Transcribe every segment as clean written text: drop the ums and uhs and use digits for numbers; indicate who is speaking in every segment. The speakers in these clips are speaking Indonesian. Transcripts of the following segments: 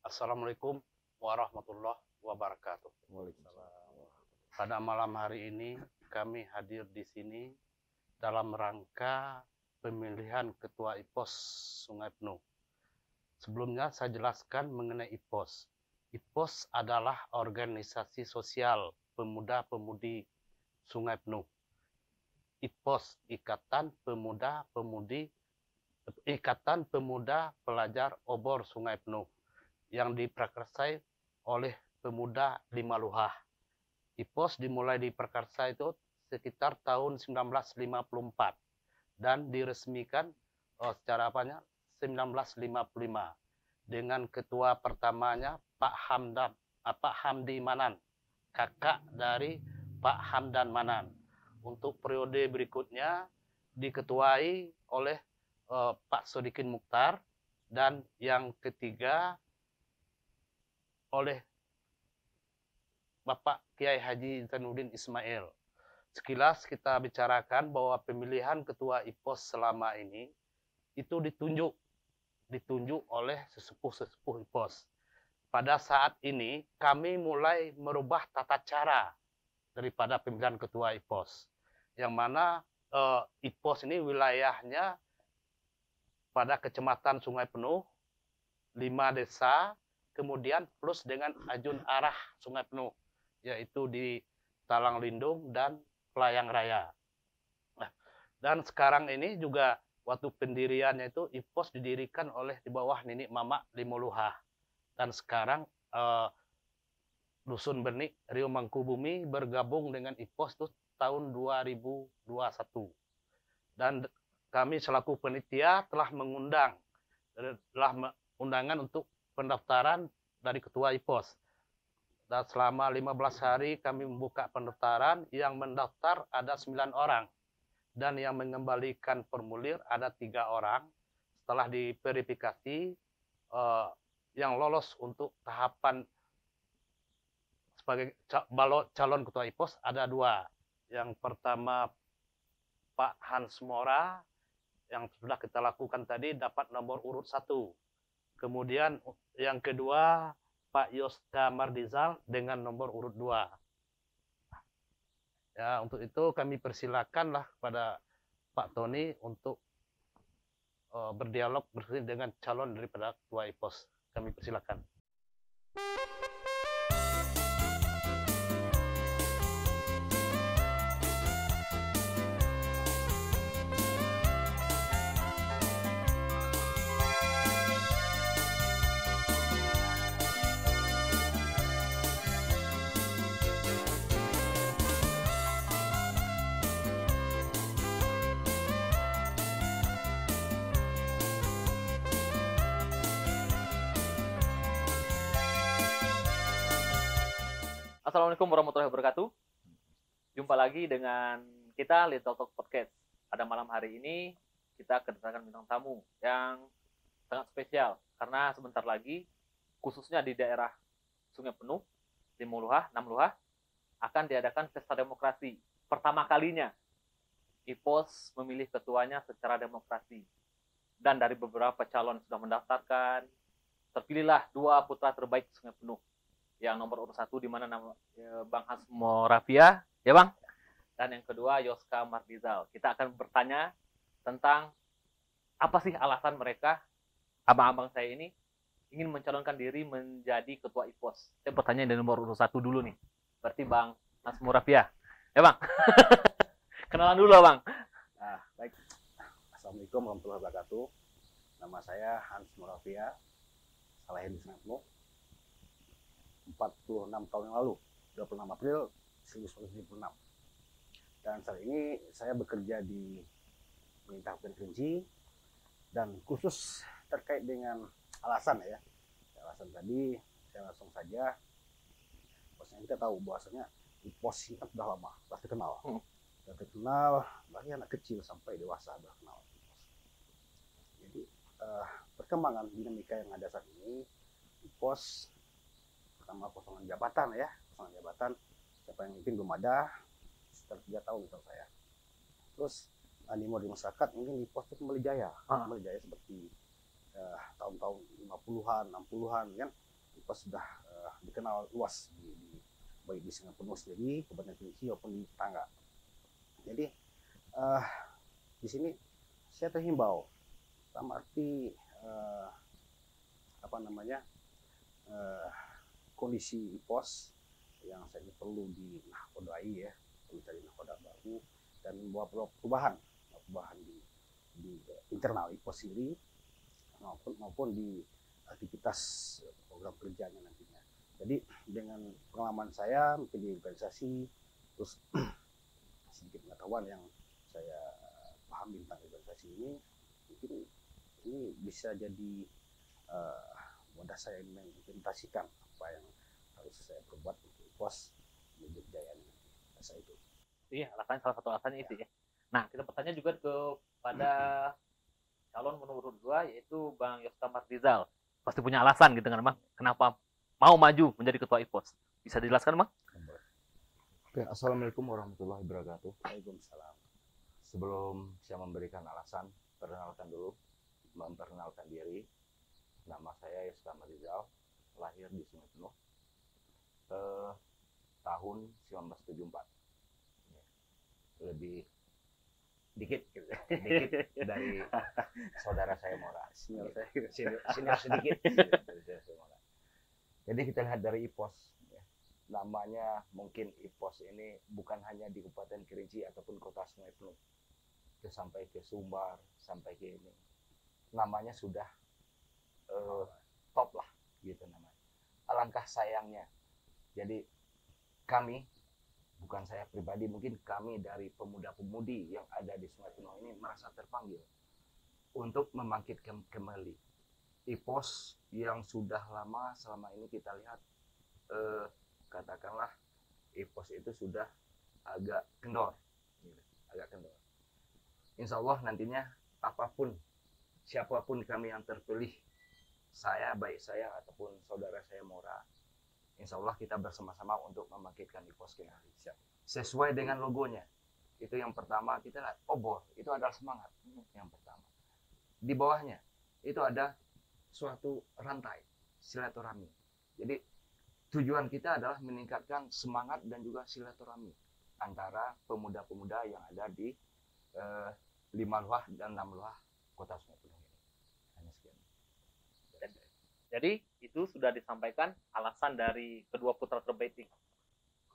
Speaker 1: Assalamualaikum warahmatullahi wabarakatuh. Pada malam hari ini kami hadir di sini dalam rangka pemilihan Ketua IPOS Sungai Penuh. Sebelumnya saya jelaskan mengenai IPOS. IPOS adalah organisasi sosial pemuda-pemudi Sungai Penuh. IPOS, Ikatan Pemuda Pelajar Obor Sungai Penuh, yang diprakarsai oleh pemuda Lima Luhah. IPOS dimulai diperkarsa itu sekitar tahun 1954 dan diresmikan secara 1955 dengan ketua pertamanya Pak Hamdi Manan, kakak dari Pak Hamdan Manan. Untuk periode berikutnya diketuai oleh Pak Sodikin Mukhtar, dan yang ketiga oleh Bapak Kiai Haji Zainuddin Ismail. Sekilas kita bicarakan bahwa pemilihan ketua IPOS selama ini itu ditunjuk oleh sesepuh-sesepuh IPOS. Pada saat ini kami mulai merubah tata cara daripada pemilihan ketua IPOS, yang mana IPOS ini wilayahnya pada Kecamatan Sungai Penuh, 5 desa, kemudian plus dengan ajun arah Sungai Penuh, yaitu di Talang Lindung dan Pelayang Raya. Nah, dan sekarang ini juga waktu pendiriannya itu IPOS didirikan oleh di bawah Nini Mamak Lima Luhah. Dan sekarang Dusun Benik Rio Mangkubumi bergabung dengan IPOS itu tahun 2021. Dan kami selaku panitia telah mengundang undangan untuk pendaftaran dari ketua IPOS. Dan selama 15 hari kami membuka pendaftaran, yang mendaftar ada 9 orang. Dan yang mengembalikan formulir ada 3 orang. Setelah diverifikasi, yang lolos untuk tahapan sebagai calon ketua IPOS ada 2. Yang pertama Pak Hans Mora, yang sudah kita lakukan tadi, dapat nomor urut 1. Kemudian yang kedua Pak Yoska Mardizal dengan nomor urut 2. Ya, untuk itu kami persilakanlah kepada Pak Tony untuk berdialog bersama dengan calon daripada ketua IPOS. Kami persilakan.
Speaker 2: Assalamualaikum warahmatullahi wabarakatuh. Jumpa lagi dengan kita Little Talk Podcast. Pada malam hari ini kita kedatangan bintang tamu yang sangat spesial karena sebentar lagi, khususnya di daerah Sungai Penuh, 5 Luhah, 6 Luhah, akan diadakan pesta demokrasi. Pertama kalinya IPOS memilih ketuanya secara demokrasi. Dan dari beberapa calon sudah mendaftarkan, terpilihlah 2 putra terbaik Sungai Penuh. Yang nomor urut 1 di mana nama Bang Hans Morafia, ya Bang. Dan yang kedua Yoska Mardizal. Kita akan bertanya tentang apa sih alasan mereka, abang-abang saya ini, ingin mencalonkan diri menjadi ketua IPOS. Saya bertanya dari nomor urut 1 dulu nih. Berarti Bang Hans Morafia, ya Bang. Kenalan dulu Bang.
Speaker 1: Nah, baik. Assalamualaikum warahmatullahi wabarakatuh. Nama saya Hans Morafia, lahir di Sungai Penuh 46 tahun yang lalu, 26 April 1976. Dan saat ini saya bekerja di pemerintah Kabupaten Kerinci, dan khusus terkait dengan alasan ya. Alasan tadi saya langsung saja, bahwasanya kita tahu bahwasanya IPOS ini kan sudah lama, sudah terkenal. Sudah terkenal, bahkan anak kecil sampai dewasa sudah kenal IPOS. Jadi perkembangan dinamika yang ada saat ini, IPOS pertama kosongan jabatan ya, kosongan jabatan siapa yang mungkin belum ada sekitar 3 tahun misal saya. Terus animo di masyarakat mungkin di IPOS itu kembali jaya seperti tahun-tahun 50-an, 60-an kan,
Speaker 3: IPOS sudah dikenal luas baik di Sungai Penuh sendiri, Kabupaten Kerinci maupun di tetangga. Jadi di sini saya terhimbau, dalam arti kondisi IPOS yang saya perlu dinakodai ya, perlu cari nakoda baru dan membawa perubahan di internal IPOS sendiri maupun di aktivitas program kerjanya nantinya. Jadi dengan pengalaman saya mungkin di organisasi, terus sedikit pengetahuan yang saya pahami tentang organisasi ini, mungkin ini bisa jadi wadah saya mengimplementasikan apa yang harus saya perbuat untuk IPOS menuju kejayaan nanti. Saya itu.
Speaker 2: Iya, alasannya salah satu alasannya itu ya. Nah, kita bertanya juga kepada calon nomor 2 yaitu Bang Yoska Mardizal. Pasti punya alasan gitu kan, Bang, kenapa mau maju menjadi ketua IPOS. Bisa dijelaskan, Bang?
Speaker 4: Oke, Assalamualaikum warahmatullahi wabarakatuh.
Speaker 3: Waalaikumsalam.
Speaker 4: Sebelum saya memberikan alasan, memperkenalkan diri. Nama saya Yoska Mardizal, lahir di Sungai Penuh tahun 1974. Lebih dikit dari saudara saya Mora. Senior sedikit. Jadi kita lihat dari IPOS. Namanya mungkin IPOS ini bukan hanya di Kabupaten Kerinci ataupun kota Sungai Penuh. Sampai ke Sumbar, sampai ke ini. Namanya sudah top lah gitu namanya. Alangkah sayangnya. Jadi kami, bukan saya pribadi, mungkin kami dari pemuda-pemudi yang ada di Sungai Penuh ini merasa terpanggil untuk membangkitkan kembali IPOS yang sudah lama selama ini kita lihat katakanlah IPOS itu sudah agak kendor. Insya Allah nantinya siapapun kami yang terpilih, baik saya ataupun saudara saya Mora, insya Allah kita bersama-sama untuk membangkitkan IPOS kembali sesuai dengan logonya. Itu yang pertama, kita lihat obor itu adalah semangat yang pertama. Di bawahnya itu ada suatu rantai silaturahmi. Jadi tujuan kita adalah meningkatkan semangat dan juga silaturahmi antara pemuda-pemuda yang ada di 5 luah dan 6 luah kota Sungai Penuh ini. Hanya sekian.
Speaker 2: Jadi itu sudah disampaikan alasan dari kedua putra terbaik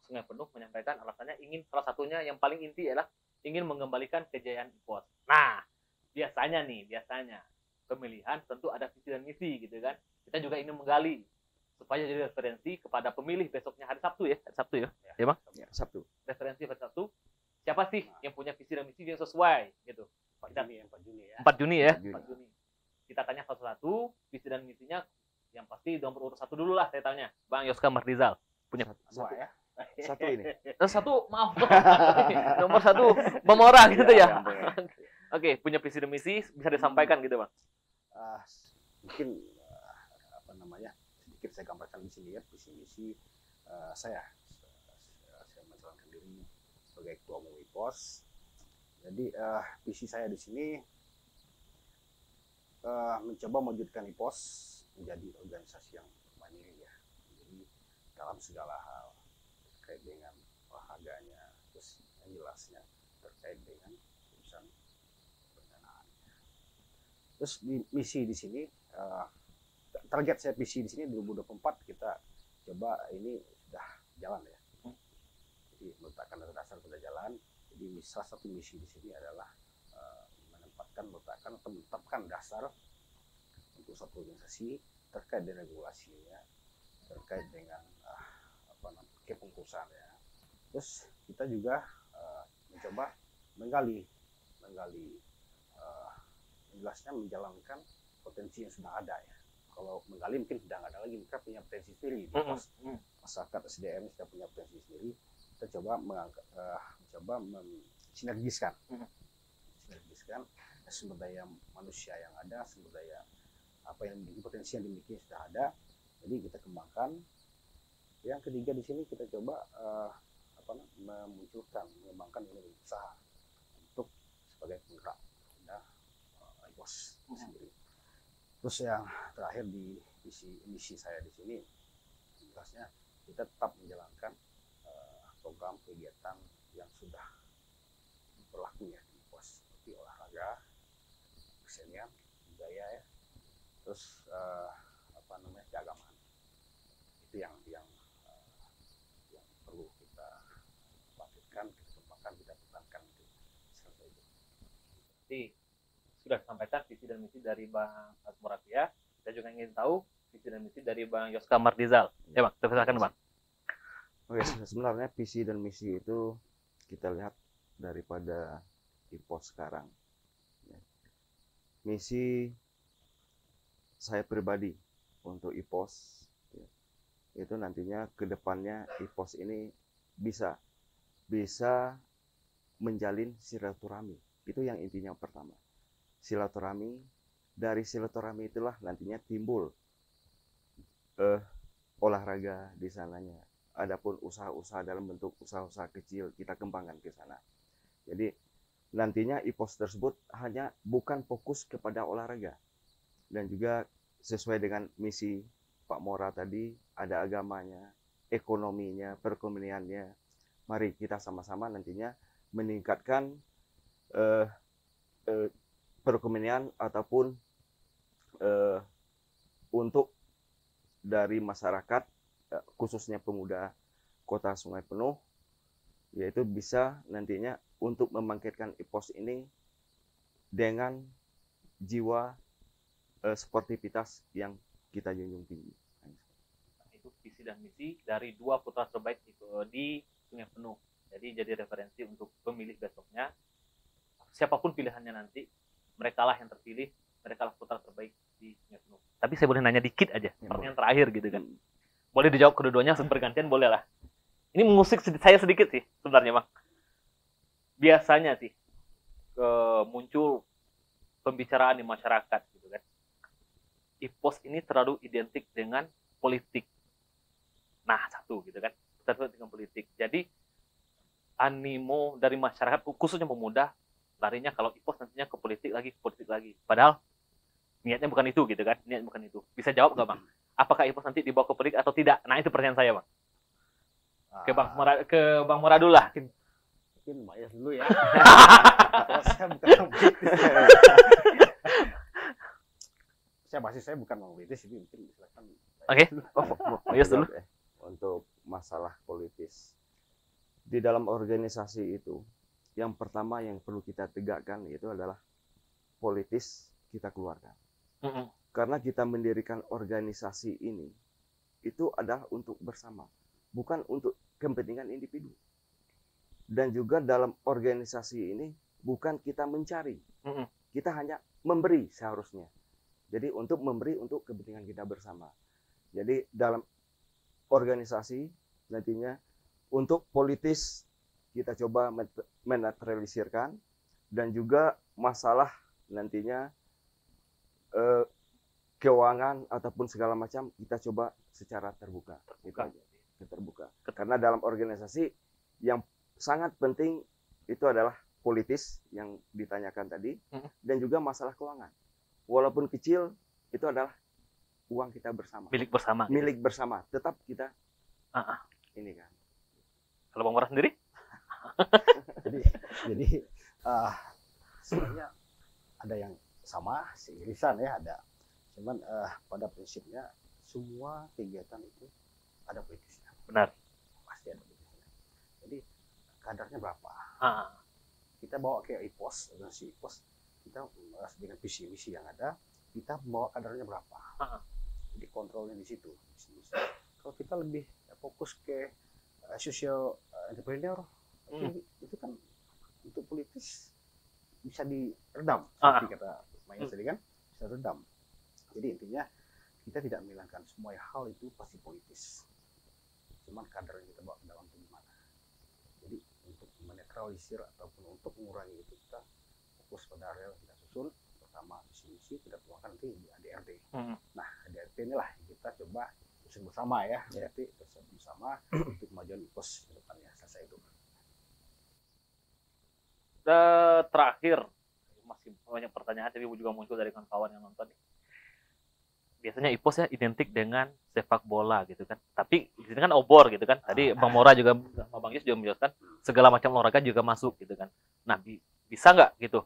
Speaker 2: Sungai Penuh, menyampaikan alasannya ingin, salah satunya yang paling inti adalah ingin mengembalikan kejayaan IPOS. Nah, biasanya pemilihan tentu ada visi dan misi gitu kan. Kita juga ingin menggali supaya jadi referensi kepada pemilih besoknya hari Sabtu ya. Ya, Bang?
Speaker 4: Ya, Sabtu.
Speaker 2: Referensi hari Sabtu. Siapa sih yang punya visi dan misi yang sesuai gitu.
Speaker 3: 4 Juni ya.
Speaker 2: 4 Juni ya.
Speaker 4: 4 Juni.
Speaker 2: 4 Juni. Kita tanya satu-satu visi dan misinya. Yang pasti nomor urut 1 dulu lah saya tanya. Bang Yoska Mardizal punya
Speaker 3: Semua ya.
Speaker 4: Satu ini.
Speaker 2: satu, maaf. Nomor 1 Memora gitu ya. Oke, punya visi dan misi bisa disampaikan gitu, Bang.
Speaker 3: Mungkin sedikit saya gambarkan di sini ya visi misi saya menjalankan diri sebagai ketua umum IPOS. Jadi visi saya di sini mencoba mewujudkan IPOS menjadi organisasi yang mandiri ya. Jadi dalam segala hal terkait dengan olahraganya, terus yang jelasnya terkait dengan urusan pendanaannya. Terus di misi di sini target saya visi di sini 2024 kita coba ini sudah jalan ya. Jadi meletakkan dasar sudah jalan. Jadi salah satu misi di sini adalah menetapkan dasar untuk suatu organisasi terkait dengan regulasinya, terkait dengan kepengurusan ya. Terus kita juga mencoba menggali jelasnya menjalankan potensi yang sudah ada ya. Kalau menggali mungkin sudah nggak ada lagi, mereka punya potensi sendiri. Masyarakat SDM sudah punya potensi sendiri. Kita coba sinergiskan sumber daya manusia yang ada, sumber daya apa yang dimiliki, potensi yang dimiliki sudah ada. Jadi kita kembangkan. Yang ketiga di sini kita coba mengembangkan unit usaha untuk sebagai penggerak IPOS sendiri. Terus yang terakhir di visi misi saya di sini jelasnya kita tetap menjalankan program kegiatan yang sudah berlaku ya di pos, seperti olahraga, kesenian, budaya ya, terus keagamaan. Itu yang perlu kita bangkitkan, kita kembangkan, kita pertahankan itu. Seperti itu.
Speaker 2: Jadi sudah disampaikan visi dan misi dari Bang Asmurafia. Saya juga ingin tahu visi dan misi dari Bang Yoska Mardizal. Ya Bang, silakan Bang.
Speaker 4: Oke, sebenarnya visi dan misi itu kita lihat daripada IPOS sekarang. Misi saya pribadi untuk IPOS itu nantinya ke depannya IPOS ini bisa menjalin silaturahmi. Itu yang intinya pertama. Silaturahmi, dari silaturahmi itulah nantinya timbul olahraga di sananya. Adapun usaha-usaha dalam bentuk usaha-usaha kecil kita kembangkan ke sana. Jadi nantinya IPOS tersebut hanya bukan fokus kepada olahraga. Dan juga sesuai dengan misi Pak Mora tadi, ada agamanya, ekonominya, perekonomiannya. Mari kita sama-sama nantinya meningkatkan perekonomian ataupun untuk dari masyarakat, khususnya pemuda Kota Sungai Penuh, yaitu bisa nantinya untuk membangkitkan IPOS ini dengan jiwa sportivitas yang kita junjung tinggi.
Speaker 2: Itu visi dan misi dari dua putra terbaik itu di Sungai Penuh. Jadi referensi untuk pemilih besoknya. Siapapun pilihannya nanti, mereka lah yang terpilih, mereka lah putra terbaik di Sungai Penuh. Tapi saya boleh nanya dikit aja, pertanyaan terakhir gitu kan. Boleh dijawab kedua-duanya bergantian, boleh lah. Ini mengusik saya sedikit sih sebenarnya Bang. Biasanya sih muncul pembicaraan di masyarakat gitu kan. IPOS ini terlalu identik dengan politik. Nah, satu gitu kan. Terlalu dengan politik. Jadi animo dari masyarakat khususnya pemuda larinya kalau IPOS nantinya ke politik lagi. Padahal niatnya bukan itu gitu kan. Niat bukan itu. Bisa jawab nggak Bang? Apakah IPOS nanti dibawa ke politik atau tidak? Nah, itu pertanyaan saya Bang. Ke Bang Mora dulu lah.
Speaker 3: Mungkin Mbak Yas dulu ya. Kalau saya bukan politis. Saya bukan orang politis, ini mungkin silakan.
Speaker 2: Oke. Yas dulu.
Speaker 4: Untuk masalah politis. Di dalam organisasi itu, yang pertama yang perlu kita tegakkan itu adalah politis kita keluarkan. Karena kita mendirikan organisasi ini, itu adalah untuk bersama, bukan untuk kepentingan individu. Dan juga dalam organisasi ini bukan kita mencari, kita hanya memberi seharusnya. Jadi untuk memberi untuk kepentingan kita bersama. Jadi dalam organisasi nantinya untuk politis kita coba menetralisirkan, dan juga masalah nantinya keuangan ataupun segala macam kita coba secara terbuka. Terbuka. Karena dalam organisasi yang sangat penting itu adalah politis yang ditanyakan tadi, dan juga masalah keuangan. Walaupun kecil, itu adalah uang kita bersama.
Speaker 2: Milik bersama.
Speaker 4: Milik bersama. Tetap kita ini kan.
Speaker 2: Kalau Bang Mora sendiri?
Speaker 3: jadi sebenarnya ada yang sama, seirisan ya ada. Cuman pada prinsipnya semua kegiatan itu ada politisnya.
Speaker 2: Benar.
Speaker 3: Pasti ada politisnya. Jadi kadarnya berapa? Kita bawa ke IPOS, organisasi IPOS, kita dengan visi misi yang ada, kita bawa kadarnya berapa? Jadi kontrolnya di situ. Kalau kita lebih fokus ke social entrepreneur, itu kan untuk politis bisa diredam, seperti kata Maya tadi kan, bisa redam. Jadi intinya kita tidak menghilangkan semua hal itu pasti politis. Cuman kadar yang kita bawa ke dalam itu gimana. Jadi untuk menetralisir ataupun untuk mengurangi itu kita fokus pada area yang kita susun. Pertama misi-misi kita tuangkan nanti di ADRT. Nah ADRT inilah kita coba susun bersama ya. Jadi bersama untuk kemajuan IPOS ke depannya. Selesai itu.
Speaker 2: Terakhir masih banyak pertanyaan tapi juga muncul dari kawan-kawan yang nonton. biasanya IPOS ya identik dengan sepak bola gitu kan. Tapi di sini kan obor gitu kan. Tadi Bang Mora juga sama Bang Yus juga menjelaskan segala macam olahraga juga masuk gitu kan. Nah, bisa nggak gitu?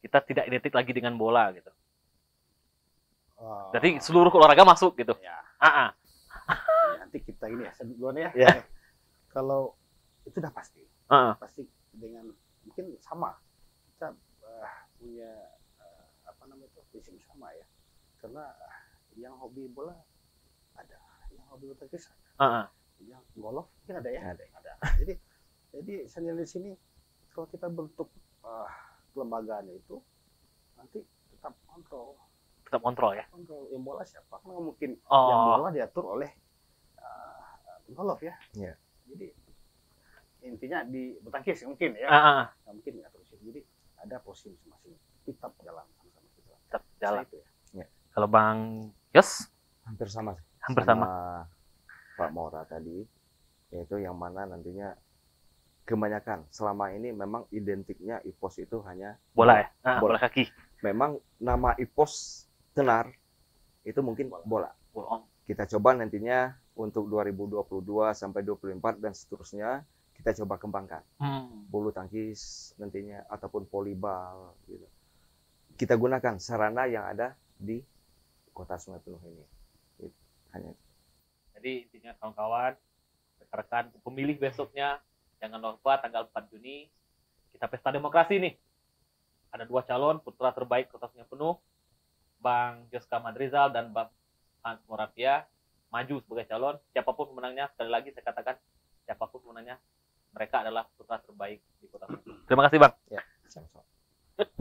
Speaker 2: Kita tidak identik lagi dengan bola gitu. Berarti seluruh olahraga masuk gitu.
Speaker 3: Ya.
Speaker 2: Ah,
Speaker 3: Nanti kita ini ya, duluan ya.
Speaker 2: Ya.
Speaker 3: Kalau itu udah pasti. Pasti dengan mungkin sama. Kita punya apa namanya itu prinsip sama ya. Karena yang hobi bola ada, yang hobi bulu tangkis ada, yang golf mungkin ada ya. Ada. Jadi saya lihat di sini kalau kita bentuk kelembagaannya itu nanti tetap kontrol ya. Kontrol yang bola siapa? Kan nggak mungkin yang bola diatur oleh golf ya.
Speaker 4: Iya.
Speaker 3: Jadi intinya di bulu tangkis mungkin ya. Nggak mungkin nggak terus. Jadi ada posisi masing-masing. Tetap jalan sama-sama kita.
Speaker 2: Tetap jalan.
Speaker 3: Itu ya.
Speaker 2: Kalau Bang Yos
Speaker 4: Hampir sama.
Speaker 2: Hampir sama.
Speaker 4: Pak Mora tadi, yaitu yang mana nantinya kebanyakan selama ini memang identiknya IPOS itu hanya
Speaker 2: bola ya,
Speaker 4: bola.
Speaker 2: bola kaki.
Speaker 4: Memang nama IPOS tenar itu mungkin bola. Kita coba nantinya untuk 2022 sampai 24 dan seterusnya kita coba kembangkan. Bulu tangkis nantinya ataupun volleyball gitu. Kita gunakan sarana yang ada di Kota Sungai Penuh ini. Hanya.
Speaker 2: Jadi intinya kawan-kawan, rekan-rekan pemilih besoknya jangan lupa tanggal 4 Juni kita pesta demokrasi nih. Ada 2 calon putra terbaik Kota Sungai Penuh, Bang Joska Madrizal dan Bang Hans Moravia maju sebagai calon. Siapapun pemenangnya, sekali lagi saya katakan siapapun pemenangnya, mereka adalah putra terbaik di Kota Sungai Penuh. Terima kasih Bang.
Speaker 4: Ya, sama-sama.